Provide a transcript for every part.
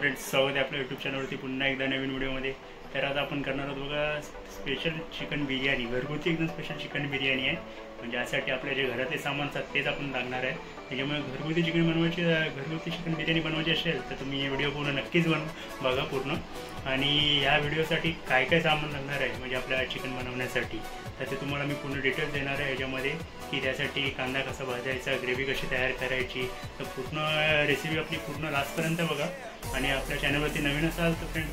Friends, स्वागत आहे आपल्या यूट्यूब चॅनलवरती पुन्हा एकदा नवीन व्हिडिओमध्ये. तर आता आपण करणार आहोत बघा स्पेशल चिकन बिर्याणी. घरगुती एकदम स्पेशल चिकन बिर्याणी आहे. म्हणजे यासाठी आपले जे घरातले सामान असतात तेच आपण लागणार आहे. त्याच्यामुळे घरगुती चिकन बिर्याणी बनवायची असेल तर तुम्ही हे व्हिडिओ पूर्ण नक्कीच बघा पूर्ण. आणि या व्हिडिओसाठी काय काय सामान लागणार आहे म्हणजे आपल्या चिकन बनवण्यासाठी तर ते तुम्हाला मी पूर्ण डिटेल्स देणार आहे याच्यामध्ये, की त्यासाठी कांदा कसा भाजायचा, ग्रेव्ही कशी तयार करायची. तर पूर्ण रेसिपी आपली पूर्ण लास्टपर्यंत बघा. आणि आपल्या चॅनलवरती नवीन असाल तर फ्रेंड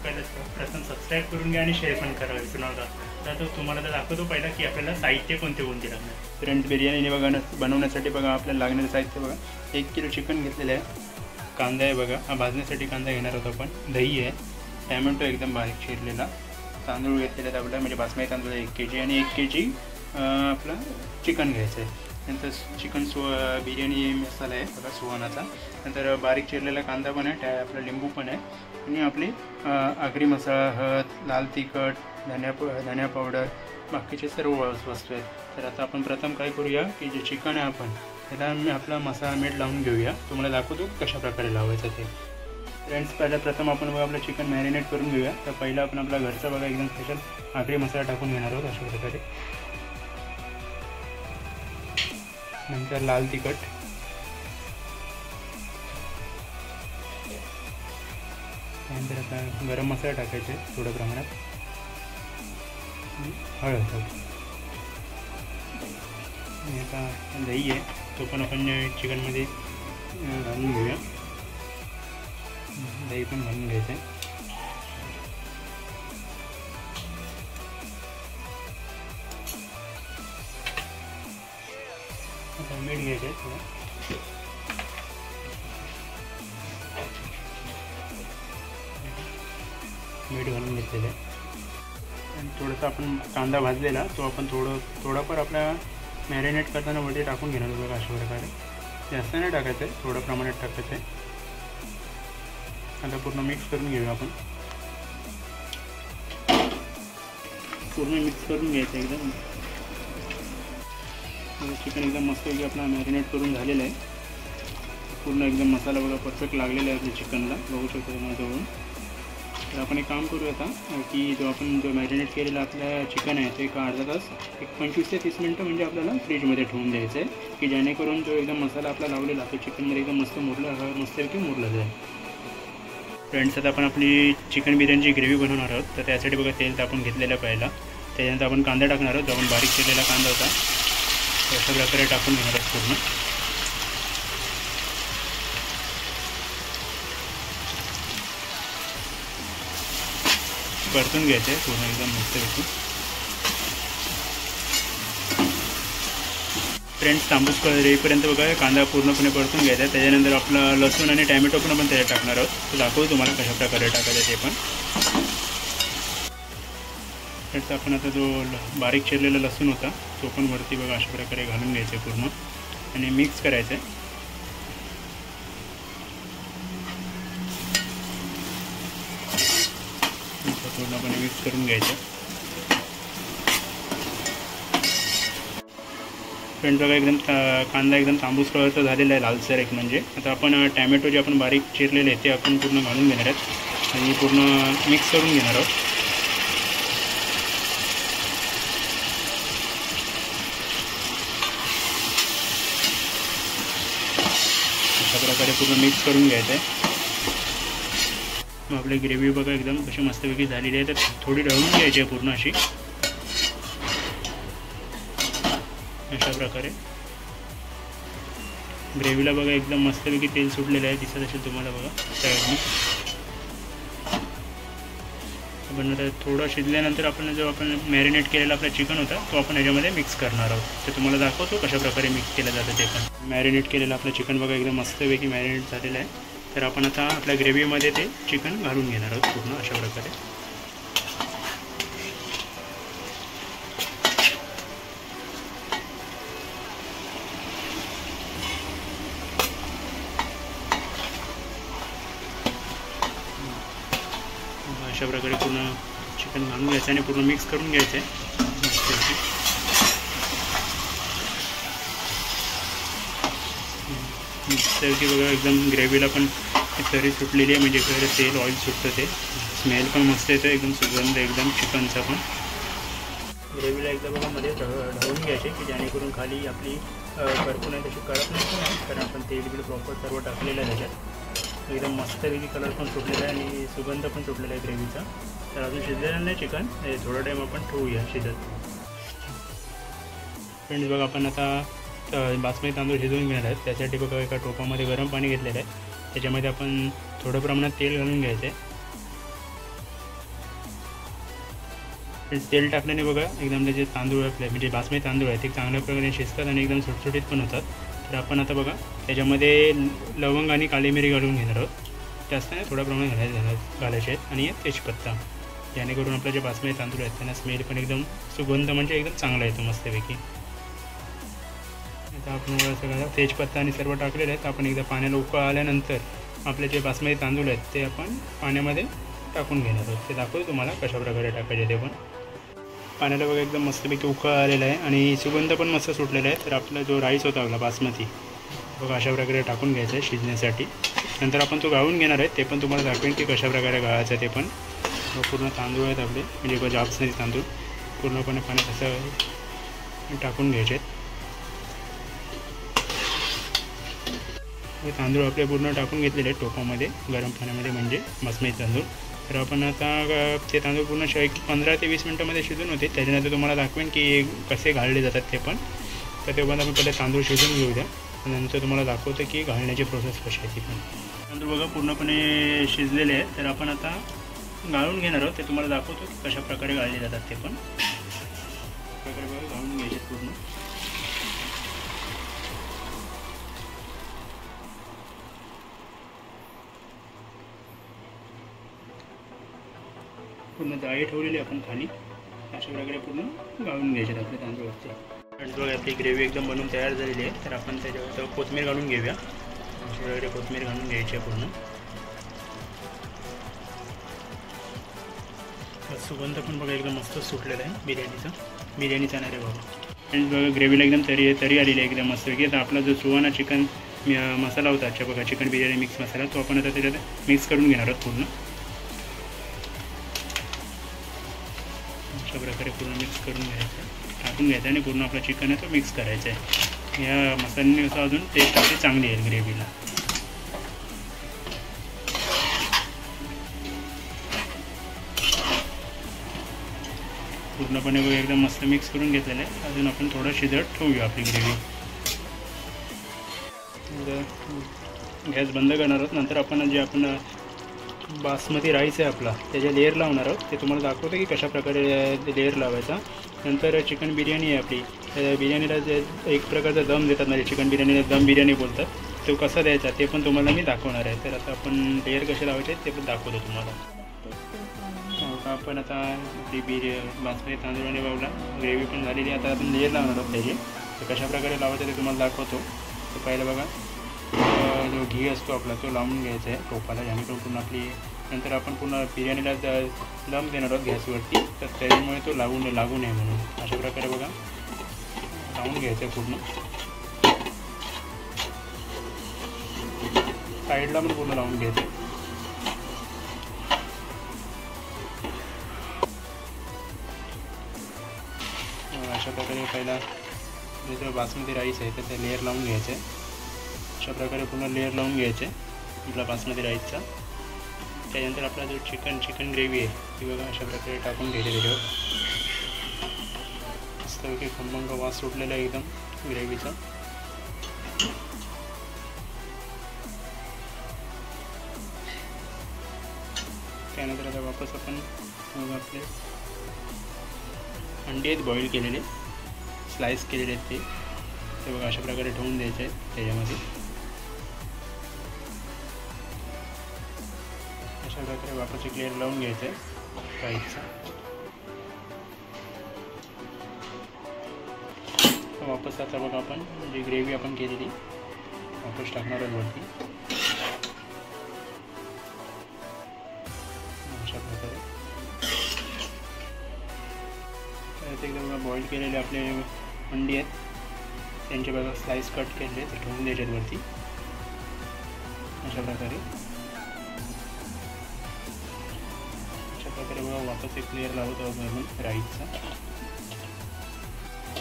प्रथम सबस्क्राईब करून घ्या आणि शेअर पण करा विसरू नका. तर तुम्हाला तर दाखवतो पहिला की आपल्याला साहित्य कोणते लागणार. फ्रेंड्स, बिर्याणी बनवण्यासाठी बघा आपल्याला लागणारे साहित्य बघा. 1 किलो चिकन घेतलेलं आहे, कांदा आहे बघा, हा भाजण्यासाठी कांदा घेणार आहोत आपण, दही आहे, टॅमॅटो एकदम बारीक चिरलेला, तांदूळ घेतलेले आहेत आपल्याला म्हणजे बासमती तांदूळ 1 kg आणि 1 kg आपलं चिकन घ्यायचं आहे. नंतर चिकन बिर्याणी मसाला आहे बघा सुहानाचा. नंतर बारीक चिरलेला कांदा पण आहे, आपला लिंबू पण आहे आणि आपली आगरी मसाला, हळद, लाल तिखट, धनिया पावडर, बाकीचे सर्व वस्तू आहेत. तर आता आपण प्रथम काय करूया की जे चिकन आहे आपण त्याला आपला मसाला मीठ लावून घेऊया. तुम्हाला दाखवतो कशा प्रकारे लावायचं ते. फ्रेंड्स, प्रथम आपण बघा आपलं चिकन मॅरिनेट करून घेऊया. तर पहिला आपण आपला घरचा बघा एकदम स्पेशल आगरी मसाला टाकून घेणार आहोत अशा प्रकारे. नंतर लाल तिखट, नंतर आता गरम मसाला टाकायचे थोड्या प्रमाणात, हळद, आणि आता दही आहे तो पण आपण चिकनमध्ये घालून घेऊया. दही पण घालून घ्यायचं आहे. आता मीठ घ्यायचं आहे थोडं, मीठ घालून घेतलेलं आहे. आणि थोडंसं आपण कांदा भाजलेला तो आपण थोडाफार आपल्या मॅरिनेट करताना वरती टाकून घेणार बघा अशा प्रकारे. जास्त नाही टाकायचं आहे, थोडं प्रमाणात टाकायचं आहे. आता पूर्ण मिक्स करून घेऊया आपण, पूर्ण मिक्स करून घ्यायचं एकदम. चिकन एकदम मस्तपैकी आपला मॅरिनेट करून झालेलं आहे. पूर्ण एकदम मसाला बघा परफेक्ट लागलेला आहे आपल्या चिकनला, बघू शकतो तुम्हाला जवळून. तर आपण एक काम करूया आता की जो मॅरिनेट केलेला आपल्या चिकन आहे ते एक अर्धा तास, एक 25 ते 30 मिनटं म्हणजे आपल्याला फ्रीजमध्ये ठेवून द्यायचं आहे, की जेणेकरून जो एकदम मसाला आपला लावलेला तो चिकनमध्ये एकदम मस्तपैकी मुरला जाईल. फ्रेंड्स, आता आपण आपली चिकन बिर्याणीची ग्रेव्ही बनवणार आहोत. तर त्यासाठी बघा तेल तापून घेतलेलं पहिला, त्याच्यानंतर आपण कांदा टाकणार आहोत. जो आपण बारीक केलेला कांदा होता अशा प्रकारे टाकून घेणार आहोत. पूर्ण परतून घ्यायचं आहे पूर्ण एकदम मस्तपैकी. फ्रेंड्स, तांबूस रेपर्यंत बघा कांदा पूर्णपणे परतून घ्यायचा आहे. त्याच्यानंतर आपला लसूण आणि टॅमॅटो पण आपण त्याच्यात टाकणार आहोत. तर दाखवतो तुम्हाला कशा प्रकारे टाकायचं ते पण. फ्रेंड्स, आपण आता जो बारीक चिरलेला लसूण होता तो पण वरती बघा अशा प्रकारे घालून घ्यायचं आहे पूर्ण आणि मिक्स करायचं आहे. पूर्णपणे मिक्स करून घ्यायचं. फ्रेंड्स, बघा एकदम कांदा एकदम तांबूस कलरचा झालेला आहे, लालसर एक. म्हणजे आता आपण टॅमॅटो जे आपण बारीक चिरलेले आहे ते आपण पूर्ण घालून घेणार आहेत आणि पूर्ण मिक्स करून घेणार आहोत. अशा प्रकारे पूर्ण मिक्स करून घ्यायचं आहे. मग आपली ग्रेव्ही बघा एकदम कशी मस्तपैकी झालेली आहे. तर थोडी ढवळून घ्यायची आहे पूर्ण अशी, अशा प्रकारे. ग्रेव्हीला बघा एकदम मस्तपैकी तेल सुटलेलं आहे, दिसत असेल तुम्हाला बघा साईडने. आपण आता थोडं शिजल्यानंतर आपण जो आपण मॅरिनेट केलेला आपला चिकन होता तो आपण याच्यामध्ये मिक्स करणार आहोत. तर तुम्हाला दाखवतो कशा प्रकारे मिक्स केलं जातं ते पण. मॅरिनेट केलेलं आपलं चिकन बघा एकदम मस्तपैकी मॅरिनेट झालेलं आहे. तर आपण आता आपल्या ग्रेव्हीमध्ये ते चिकन घालून घेणार आहोत पूर्ण अशा प्रकारे. अशा प्रकारे पूर्ण चिकन घालून घ्यायचं आणि पूर्ण मिक्स करून घ्यायचं आहे. मिक्स की बघा एकदम ग्रेव्हीला पण तरी सुटलेली आहे, म्हणजे खरं तेल ऑइल सुटतं ते. स्मेल पण मस्त येतो, एकदम सुगंध एकदम चिकनचा पण. ग्रेव्हीला एकदा बघा मध्ये ढवळून घ्यायचे की जेणेकरून खाली आपली करपू नाही तशी करत नाही, कारण आपण तेल बिल प्रॉपर सर्व टाकलेलं आहे त्याच्यात. एकदम मस्तपैकी कलर पण सुटलेला आहे आणि सुगंध पण सुटलेला आहे ग्रेव्हीचा. तर अजून शिजलेलं नाही चिकन, थोडा टाईम आपण ठेवूया शिजत. फ्रेंड्स बघा आपण आता बासमती तांदूळ शिजवून घेणार आहेत. त्यासाठी बघा एका टोपामध्ये गरम पाणी घेतलेलं आहे, त्याच्यामध्ये आपण थोडं प्रमाणात तेल घालून घ्यायचं आहे. तेल टाकल्याने बघा एकदम त्याचे तांदूळ आपले म्हणजे बासमती तांदूळ आहेत ते चांगल्या प्रकारे शिजतात आणि एकदम सुटसुटीत पण होतात. तर आपण आता बघा त्याच्यामध्ये लवंग आणि काळी मिरी घालून घेणार आहोत. जास्त नाही, थोड्या प्रमाणात घालायचे आहेत आणि तेजपत्ता, जेणेकरून आपले जे बासमती तांदूळ आहेत त्यांना स्मेल पण एकदम सुगंध म्हणजे एकदम चांगला येतो मस्तपैकी. आता आपण सगळं तेजपत्ता आणि सर्व टाकलेले आहेत. आपण एकदा पाण्याला उकळ आल्यानंतर आपले जे बासमती तांदूळ आहेत ते आपण पाण्यामध्ये टाकून घेणार आहोत. ते दाखवतो तुम्हाला कशाप्रकारे टाकायचे ते पण. पाण्याला बघा एकदम मस्तपैकी उकळ आलेला आहे आणि सुगंध पण मस्त सुटलेला आहे. तर आपला जो राईस होता आपला बासमती बघा अशा प्रकारे टाकून घ्यायचा आहे शिजण्यासाठी. नंतर आपण तो गाळून घेणार आहे, ते पण तुम्हाला दाखवेन की कशाप्रकारे गाळायचं आहे ते पण. पूर्ण तांदूळ आहेत आपले म्हणजे बासमती तांदूळ पूर्णपणे पाण्यात असं टाकून घ्यायचे आहेत. हे तांदूळ आपले पूर्ण टाकून घेतलेले आहेत टोपामध्ये गरम पाण्यामध्ये म्हणजे बासमती तांदूळ. तर आपण आता ते तांदूळ पूर्ण 15 ते 20 मिनटामध्ये शिजून होते. त्याच्यानंतर तुम्हाला दाखवेन की कसे घालले जातात ते पण. तर तेव्हा आपण पहिले तांदूळ शिजून घेऊ द्या, नंतर तुम्हाला दाखवतो की घालण्याची प्रोसेस कशी आहे ती पण. तांदूळ बघा पूर्णपणे शिजलेले आहेत. तर आपण आता गाळून घेणार आहोत, ते तुम्हाला दाखवतो की कशाप्रकारे गाळले जातात ते पण. प्रकारे बघा गाळून घ्यायचे पूर्ण. पूर्ण जाळी ठेवलेली आपण खाली अशा प्रकारे पूर्ण गाळून घ्यायचे आपले तांदूळचे. आणि बघा आपली ग्रेव्ही एकदम बनवून तयार झालेली आहे. तर आपण त्याच्यावर कोथिंबीर घालून घेऊया. अशा प्रकारे कोथिंबीर घालून घ्यायची आहे पूर्ण. सुगंध पण बघा एकदम मस्त सुटलेला आहे बिर्याणीचा नाही रे बाबा. आणि बघा ग्रेव्हीला एकदम तरी आलेली आहे एकदम मस्तपैकी. आता आपला जो सुहाना चिकन मसाला होता अच्छा बघा चिकन बिर्याणी मिक्स मसाला, तो आपण आता त्याच्यात मिक्स करून घेणार आहोत पूर्ण. अशा प्रकारे पूर्ण मिक्स करून घ्यायचं आहे, टाकून घ्यायचं आणि पूर्ण आपलं चिकन आहे तो मिक्स करायचा आहे. या मसाल्याने कसं अजून टेस्ट आपली चांगली येईल ग्रेव्हीला. पूर्णपणे एकदम मस्त मिक्स करून घेतलेलं आहे. अजून आपण थोडं शिजत ठेवूया आपली ग्रेव्ही. गॅस बंद करणार आहोत. नंतर आपण जे आपण बासमती राईस आहे आपला त्याच्या लेअर लावणार आहोत. ते तुम्हाला दाखवतो की कशाप्रकारे लेअर लावायचा. नंतर चिकन बिर्याणी आहे आपली, बिर्याणीला जे एक प्रकारचा दम देतात म्हणजे चिकन बिर्याणीला दम बिर्याणी बोलतात, तो कसा द्यायचा ते पण तुम्हाला मी दाखवणार आहे. तर आता आपण लेअर कसे लावायचे ते पण दाखवतो तुम्हाला. आपण आता आपली बासमती तांदूळाने बावला ग्रेव्ही पण झालेली. आता आपण लेअर लावणार आहोत त्याची. तर कशाप्रकारे लावायचं ते तुम्हाला दाखवतो. तर पहिलं बघा जो घी असतो आपला तो लावून घ्यायचा आहे टोपाला, जेणेकरून पूर्ण आपली नंतर आपण पूर्ण बिर्याणीला दम देणार आहोत गॅसवरती. तर त्याच्यामुळे तो लागू नये म्हणून अशा प्रकारे बघा लावून घ्यायचं आहे पूर्ण. साईडला पण पूर्ण लावून घ्यायचं आहे. अशा प्रकारे पहिला जो बासमती राईस आहे त्याचा लेअर लावून घ्यायचं आहे. अशा प्रकारे पूर्ण लेअर लावून घ्यायचे आपला बासमती राईसचा. त्याच्यानंतर आपला जो चिकन ग्रेव्ही आहे ती बघा अशा प्रकारे टाकून घ्यायची त्याच्यावर. मस्तपैकी खमंग वास सुटलेला आहे एकदम ग्रेव्हीचा. त्यानंतर आता वापस आपण आपले अंडे आहेत बॉईल केलेले, स्लाइस केलेले आहेत ते बघा अशा प्रकारे ठेवून द्यायचे आहेत त्याच्यामध्ये. अशा प्रकारे वापस एक लेअर लावून घ्यायचं आहे राईसचा. वापस आता बघा आपण जी ग्रेव्ही आपण केलेली वापस टाकणार आहोत वरती. अशा प्रकारे एकदम बॉईल केलेले आपले अंडी आहेत त्यांचे बघा स्लाइस कट केलेले ते ठेवून द्यायचे वरती अशा प्रकारे. प्रकारे बघा वापस एक लेअर लावत आहोत आपण राईसचा.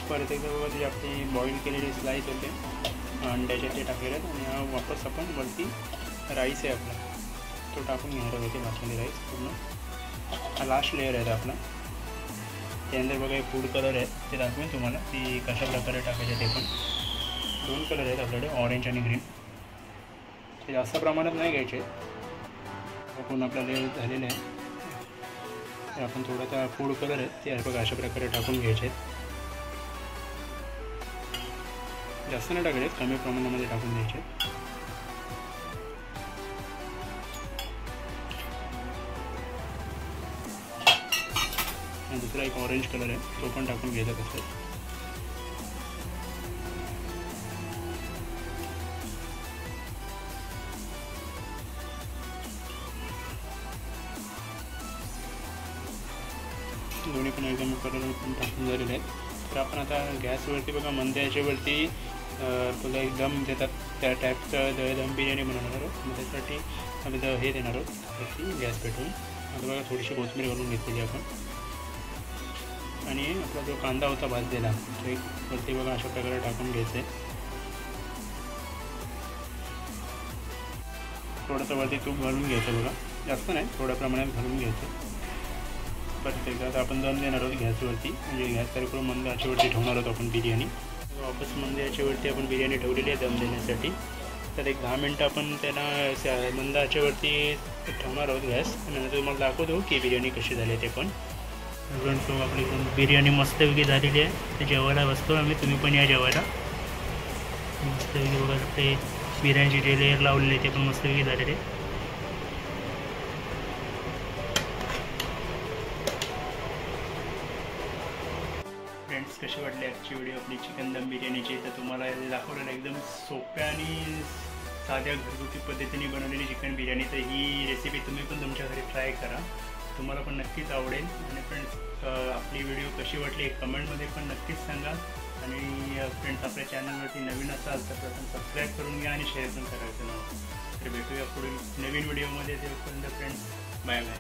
परत एकदा बघा ती आपली बॉईल केलेली स्लाईस होते अंड्याचे ते टाकलेले आहेत आणि हा वापस आपण वरती राईस आहे आपला तो टाकून घेणार होते बासमती राईस पूर्ण. हा लास्ट लेअर आहे आपला. त्यानंतर बघा फूड कलर आहेत ते दाखवेन तुम्हाला ती कशा प्रकारे टाकायचे. ते पण 2 कलर आहेत आपल्याकडे, ऑरेंज आणि ग्रीन. ते जास्त प्रमाणात नाही घ्यायचे. आपण आपला लेअर झालेलं आहे. आपण थोडासा फूड कलर आहे ते बघा अशा प्रकारे टाकून घ्यायचे. जास्त नाही टाकायचे, कमी प्रमाणामध्ये टाकून द्यायचे. आणि दुसरा एक ऑरेंज कलर आहे तो पण टाकून घ्यायचा तसं. दोन्ही पण एकदम कलर पण टाकून झालेले आहेत. तर आपण आता गॅसवरती बघा मंद याच्यावरती तुला एक दम देतात त्या टाईपचं दम बिर्याणी बनवणार आहोत. मग त्यासाठी आम्ही हे देणार आहोत वरती गॅस पेटवून. आता बघा थोडीशी कोथिंबीर घालून घेतलेली आपण आणि आपला जो कांदा होता भाजलेला तो एक वरती बघा अशा प्रकारे टाकून घ्यायचं आहे. थोडंसं वरती तूप घालून घ्यायचं बघा, जास्त नाही थोड्या प्रमाणात घालून घ्यायचं. परत एकदा आता आपण दम देणार आहोत गॅसवरती, म्हणजे गॅस चालू करून मंद आचेवरती ठेवणार आहोत आपण बिर्याणी. वापस मंद आचेवरती आपण बिर्याणी ठेवलेली आहे दम देण्यासाठी. तर एक 10 मिनटं आपण त्याला मंद आचेवरती ठेवणार आहोत गॅस आणि नंतर तुम्हाला दाखवतो की बिर्याणी कशी झाली ते पण. तो आपली बिर्याणी मस्तपैकी झालेली आहे. ते जेवायला बसतो आम्ही, तुम्ही पण या जेवायला. मस्तपैकी बघा ते बिर्याणीचे जे लेअर लावलेले ते पण मस्तपैकी झालेले. फ्रेंड्स कशी वाटली आजची व्हिडिओ आपली चिकन दम बिर्याणीची. तर तुम्हाला दाखवलेलं एकदम सोप्या आणि साध्या घरगुती पद्धतीने बनवलेली चिकन बिर्याणी. तर ही रेसिपी तुम्ही पण तुमच्या घरी ट्राय करा, तुम्हाला पण नक्कीच आवडेल. आणि फ्रेंड्स आपली व्हिडिओ कशी वाटली कमेंटमध्ये पण नक्कीच सांगा. आणि फ्रेंड्स आपल्या चॅनलवरती नवीन असाल तर प्रथम सबस्क्राईब करून घ्या आणि शेअर पण करायचं नव्हतं. तर भेटूया पुढील नवीन व्हिडिओमध्ये. तेव्हापर्यंत फ्रेंड्स बाय बाय.